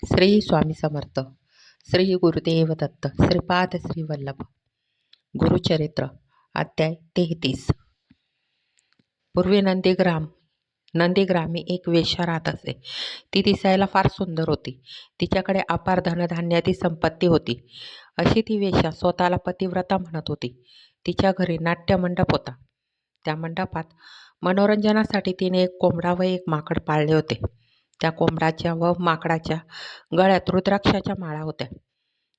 श्री स्वामी समर्थ. श्री गुरुदेव दत्त. श्रीपाद श्री वल्लभ. गुरुचरित्र अध्याय 33. पूर्वी नंदीग्रामी एक वेश्या राहत असे. ती दिसायला फार सुंदर होती. तिच्याकडे अपार धनधान्याची संपत्ती होती. अशी ती वेश्या स्वतःला पतिव्रता म्हणत होती. तिच्या घरी नाट्य मंडप होता. त्या मंडपात मनोरंजनासाठी तिने एक कोंबडा व एक माकड पाळले होते. त्या कोंबडाच्या व माकडाच्या गळ्यात रुद्राक्षाच्या माळा होत्या.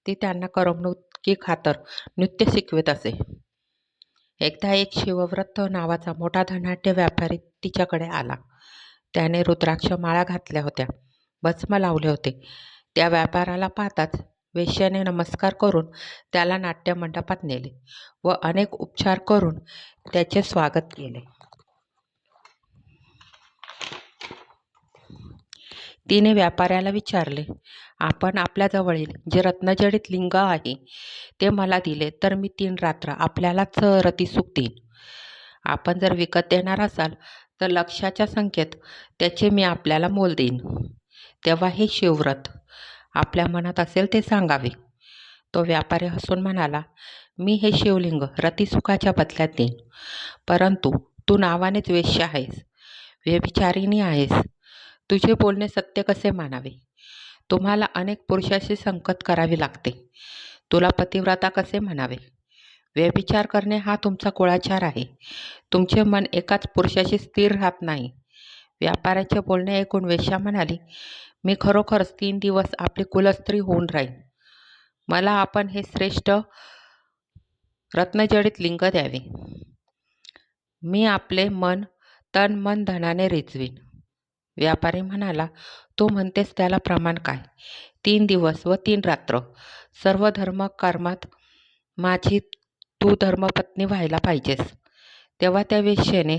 ती त्यांना करमणुकी खातर नृत्य शिकवित असे. एकदा एक शिवव्रत नावाचा मोठा धनाढ्य व्यापारी तिच्याकडे आला. त्याने रुद्राक्ष माळा घातल्या होत्या, भस्म लावले होते. त्या व्यापाराला पाहताच वेश्याने नमस्कार करून त्याला नाट्य मंडपात नेले व अनेक उपचार करून त्याचे स्वागत केले. तिने व्यापाऱ्याला विचारले, आपण आपल्याजवळील जे रत्नजडित लिंग आहे ते मला दिले तर मी 3 रात्र आपल्यालाच रतिसुख देईन. आपण जर विकत देणार असाल तर लक्षाच्या संख्येत त्याचे मी आपल्याला मोल देईन. तेव्हा हे शिवव्रत आपल्या मनात असेल ते सांगावे. तो व्यापारी हसून म्हणाला, मी हे शिवलिंग रतिसुखाच्या बदल्यात देईन. परंतु तू नावानेच वेश्या आहेस, व्यभिचारिणी आहेस. तुझे बोलणे सत्य कसे मानावे? तुम्हाला अनेक पुरुषाशी संगत करावी लागते. तुला पतिव्रता कसे म्हणावे? व्यभिचार करणे हा तुमचा कुळाचार आहे. तुमचे मन एकाच पुरुषाशी स्थिर राहत नाही. व्यापाऱ्याचे बोलणे ऐकून वेश्या म्हणाली, मी खरोखरच 3 दिवस आपली कुलस्त्री होऊन राहीन. मला आपण हे श्रेष्ठ रत्नजडित लिंग द्यावे. मी आपले मन तन मन धनाने रिचवीन. व्यापारी म्हणाला, तू म्हणतेस त्याला प्रमाण काय? 3 दिवस व 3 रात्र सर्व धर्म कर्मात माझी तू धर्मपत्नी व्हायला पाहिजेस. तेव्हा त्या वेश्येने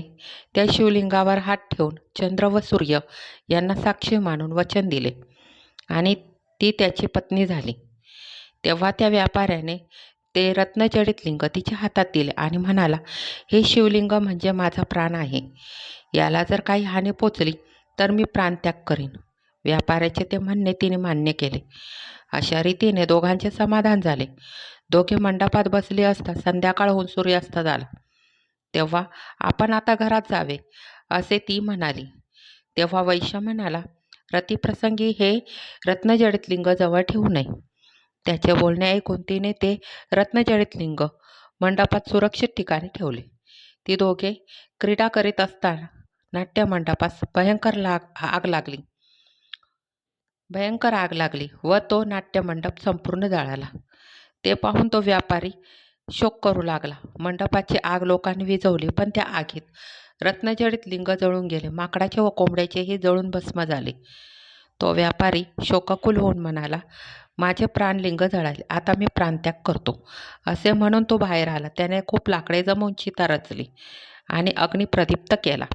त्या शिवलिंगावर हात ठेवून चंद्र व सूर्य यांना साक्षी मानून वचन दिले आणि ती त्याची पत्नी झाली. तेव्हा त्या व्यापाऱ्याने ते रत्नजडित लिंग तिच्या हातात दिले आणि म्हणाला, हे शिवलिंग म्हणजे माझा प्राण आहे. याला जर काही हानी पोचली तर मी प्राणत्याग करीन. व्यापाऱ्याचे ते म्हणणे तिने मान्य केले. अशा रीतीने दोघांचे समाधान झाले. दोघे मंडपात बसले असता संध्याकाळ होऊन सूर्यास्त झाला. तेव्हा आपण आता घरात जावे असे ती म्हणाली. तेव्हा वैश्य म्हणाला, रतिप्रसंगी हे रत्नजडित लिंग जवळ ठेवू नये. त्याचे बोलणे ऐकून तिने ते रत्नजडित लिंग मंडपात सुरक्षित ठिकाणी ठेवले. ती दोघे क्रीडा करीत असताना नाट्य मंडपास भयंकर आग लागली व तो नाट्यमंडप संपूर्ण जळाला. ते पाहून तो व्यापारी शोक करू लागला. मंडपाची आग लोकांनी विझवली, पण त्या आगीत रत्नजडित लिंग जळून गेले. माकडाचे व कोंबड्याचेही जळून भस्म झाले. तो व्यापारी शोकाकुल होऊन म्हणाला, माझे प्राणलिंग जळाले, आता मी प्राणत्याग करतो. असे म्हणून तो बाहेर आला. त्याने खूप लाकडे जमवून चिता रचली आणि अग्नी प्रदीप्त केला.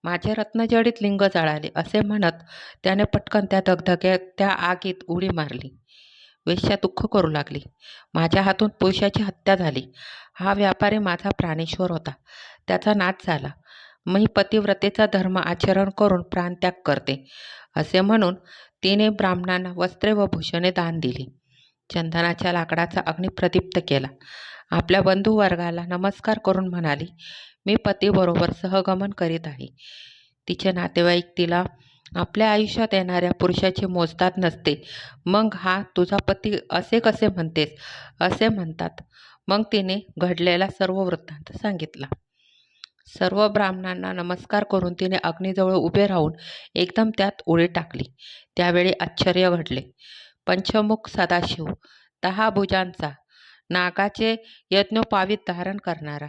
माझे रत्नजडित लिंग जळाले असे म्हणत त्याने पटकन त्या आगीत उडी मारली. वेश्या दुःख करू लागली, माझ्या हातून पुरुषाची हत्या झाली. हा व्यापारी माझा प्राणेश्वर होता, त्याचा नाश झाला. मी पतिव्रतेचा धर्म आचरण करून प्राणत्याग करते. असे म्हणून तिने ब्राह्मणांना वस्त्रे व भूषणे दान दिली. चंदनाच्या लाकडाचा अग्नी प्रदीप्त केला. आपल्या बंधुवर्गाला नमस्कार करून म्हणाली, मी पतीबरोबर सहगमन करीत आहे. तिचे नातेवाईक तिला आपल्या आयुष्यात येणाऱ्या पुरुषाची मोजदाद नसते. मग हा तुझा पती असे कसे म्हणतेस? असे म्हणतात. मग तिने घडलेला सर्व वृत्तांत सांगितला. सर्व ब्राह्मणांना नमस्कार करून तिने अग्नीजवळ उभे राहून एकदम त्यात उडी टाकली. त्यावेळी आश्चर्य घडले. पंचमुख सदाशिव, 10 भुजांचा, नागाचे यज्ञोपवीत धारण करणारा,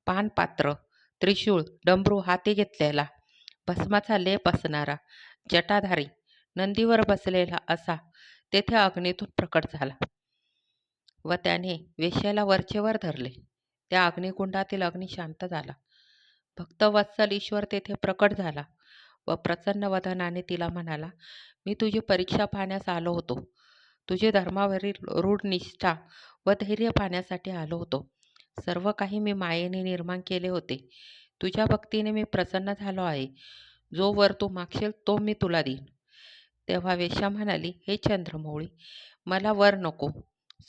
पानपात्र, त्रिशूळ, डमरू हाती घेतलेला, भस्माचा लेप असणारा, जटाधारी, नंदीवर बसलेला असा तेथे अग्नीतून प्रकट झाला व त्याने वेश्याला वरचेवर धरले. त्या अग्निकुंडातील अग्नी शांत झाला. भक्तवत्सल ईश्वर तेथे प्रकट झाला व प्रसन्न वदनाने तिला म्हणाला, मी तुझी परीक्षा पाहण्यास आलो होतो. तुझे धर्मावरील रूढ निष्ठा व धैर्य पाहण्यासाठी आलो होतो. सर्व काही मी मायेने निर्माण केले होते. तुझ्या भक्तीने मी प्रसन्न झालो आहे. जो वर तू मागशील तो मी तुला देईन. तेव्हा वेश्या म्हणाली, हे चंद्रमौळी, मला वर नको,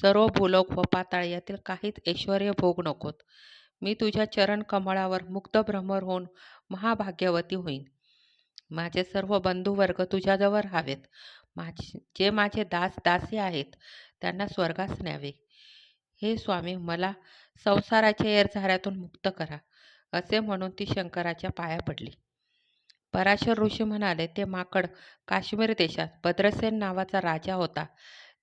सर्व भूलोक व पाताळ यातील काहीच ऐश्वर्य भोग नकोत. मी तुझ्या चरण कमळावर मुक्त भ्रमर होऊन महाभाग्यवती होईन. माझे सर्व बंधुवर्ग तुझ्याजवळ राहावेत. जे माझे दास दासी आहेत त्यांना स्वर्गास न्यावे. हे स्वामी, मला संसाराच्या एरझाऱ्यातून मुक्त करा. असे म्हणून ती शंकराच्या पाया पडली. पराशर ऋषी म्हणाले, ते माकड काश्मीर देशात भद्रसेन नावाचा राजा होता.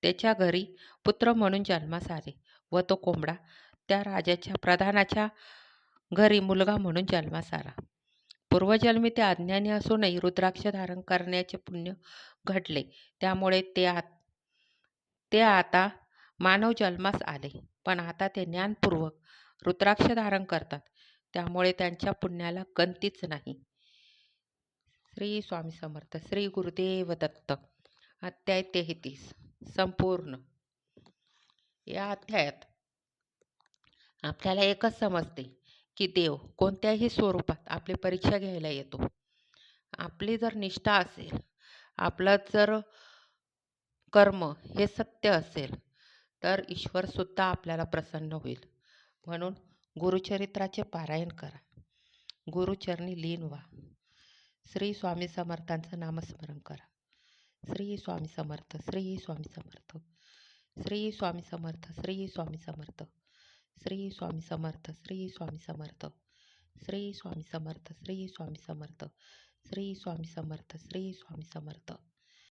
त्याच्या घरी पुत्र म्हणून जन्मास आले व तो कोंबडा त्या राजाच्या प्रधानाच्या घरी मुलगा म्हणून जन्मास आला. पूर्वजन्मी ते अज्ञानी असूनही रुद्राक्ष धारण करण्याचे पुण्य घडले, त्यामुळे ते आता मानव जन्मास आले. पण आता ते ज्ञानपूर्वक रुद्राक्ष धारण करतात, त्यामुळे त्यांच्या पुण्याला गंतीच नाही. श्री स्वामी समर्थ. श्री गुरुदेव दत्त. अध्याय 33 संपूर्ण. या अध्यायात आपल्याला एकच समजते की देव कोणत्याही स्वरूपात आपली परीक्षा घ्यायला येतो. आपली जर निष्ठा असेल, आपलं जर कर्म हे सत्य असेल, तर ईश्वर सुद्धा आपल्याला प्रसन्न होईल. म्हणून गुरुचरित्राचे पारायण करा, गुरुचरणी लीन व्हा. श्री स्वामी समर्थांचं नामस्मरण करा. श्री स्वामी समर्थ. श्री स्वामी समर्थ. श्री स्वामी समर्थ. श्री स्वामी समर्थ. श्री स्वामी समर्थ. श्री स्वामी समर्थ. श्री स्वामी समर्थ. श्री स्वामी समर्थ. श्री स्वामी समर्थ. श्री स्वामी समर्थ.